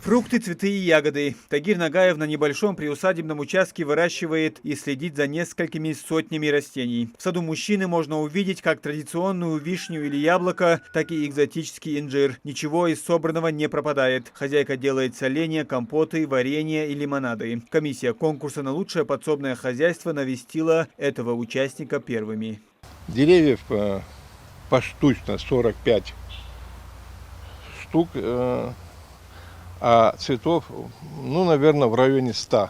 Фрукты, цветы и ягоды. Тагир Нагаев на небольшом приусадебном участке выращивает и следит за несколькими сотнями растений. В саду мужчины можно увидеть как традиционную вишню или яблоко, так и экзотический инжир. Ничего из собранного не пропадает. Хозяйка делает соленья, компоты, варенье и лимонады. Комиссия конкурса на лучшее подсобное хозяйство навестила этого участника первыми. Деревьев поштучно 45 штук. А цветов, наверное, в районе 100.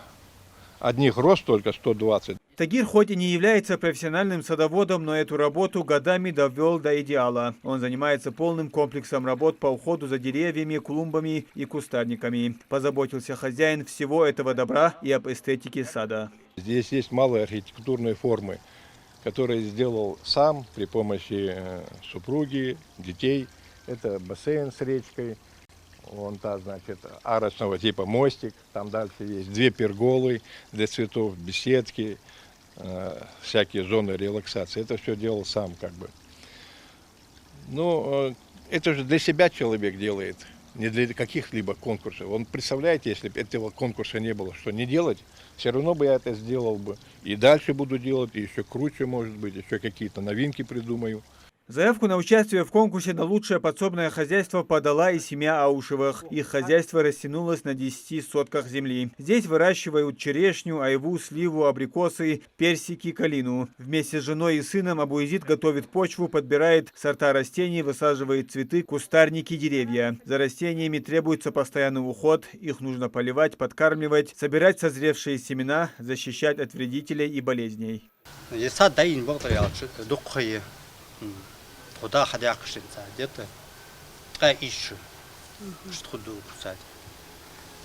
Одних рост только 120. Тагир хоть и не является профессиональным садоводом, но эту работу годами довел до идеала. Он занимается полным комплексом работ по уходу за деревьями, клумбами и кустарниками. Позаботился хозяин всего этого добра и об эстетике сада. Здесь есть малые архитектурные формы, которые сделал сам при помощи супруги, детей. Это бассейн с речкой. Вон та, значит, арочного типа мостик. Там дальше есть 2 перголы для цветов, беседки, всякие зоны релаксации. Это все делал сам как бы. Это же для себя человек делает, не для каких-либо конкурсов. Он, представляете, если бы этого конкурса не было, что не делать, все равно бы я это сделал бы. И дальше буду делать, и еще круче, может быть, еще какие-то новинки придумаю. Заявку на участие в конкурсе на лучшее подсобное хозяйство подала и семья Аушевых. Их хозяйство растянулось на 10 сотках земли. Здесь выращивают черешню, айву, сливу, абрикосы, персики, калину. Вместе с женой и сыном Абуизид готовит почву, подбирает сорта растений, высаживает цветы, кустарники, деревья. За растениями требуется постоянный уход. Их нужно поливать, подкармливать, собирать созревшие семена, защищать от вредителей и болезней. Куда ходя кшинца, где-то ищу, что ходу писать.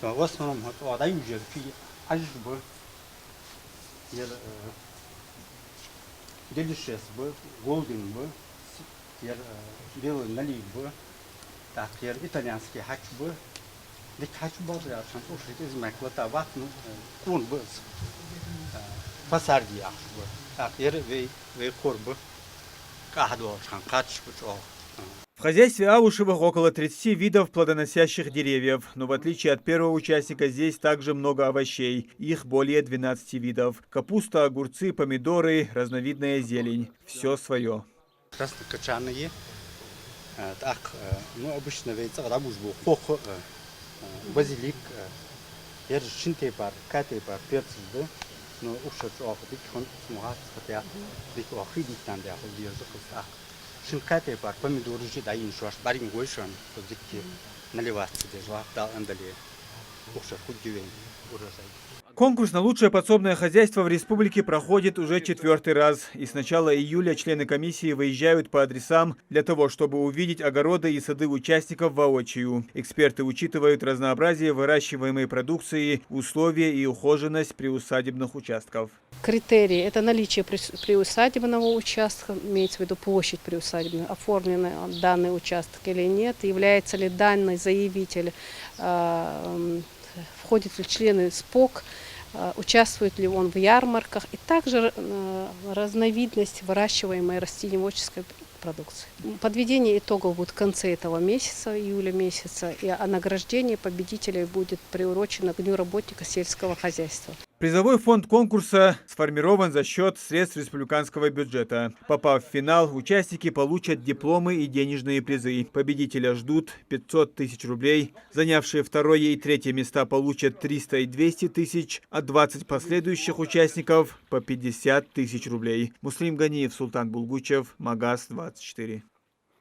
В основном вот а южер фи ажбы. Делишес бы, голден бы, белый налив бы, так итальянский хач бы. Дик хач бы я сам слушать из Маклата ватну кун бы. Фасарди ах бы. Так вей корбы. В хозяйстве Аушевых около 30 видов плодоносящих деревьев, но в отличие от первого участника здесь также много овощей, их более 12 видов. Капуста, огурцы, помидоры, разновидная зелень. Все свое. Краснокочанные, так, обычно ведь базилик, шинтепар, катепар, перцы, но уж это он смогает хотя бы охидить там да ходил за куста. Шинкаты пар помидоры же да иншуаш барин гойшан то наливаться держа да андали. Уж худивен урожай. Конкурс на лучшее подсобное хозяйство в республике проходит уже 4-й раз. И с начала июля члены комиссии выезжают по адресам для того, чтобы увидеть огороды и сады участников воочию. Эксперты учитывают разнообразие выращиваемой продукции, условия и ухоженность приусадебных участков. Критерии – это наличие приусадебного участка, имеется в виду площадь приусадебная, оформлен данный участок или нет, является ли данный заявитель, входит ли члены СПОК, участвует ли он в ярмарках, и также разновидность выращиваемой растениеводческой продукции. Подведение итогов будет в конце этого месяца, июля месяца, а награждение победителей будет приурочено к Дню работника сельского хозяйства. Призовой фонд конкурса сформирован за счет средств республиканского бюджета. Попав в финал, участники получат дипломы и денежные призы. Победителя ждут 500 тысяч рублей. Занявшие 2-е и 3-е места получат 300 и 200 тысяч, а 20 последующих участников по 50 тысяч рублей. Муслим Ганиев, Султан Булгучев, Магаз 24.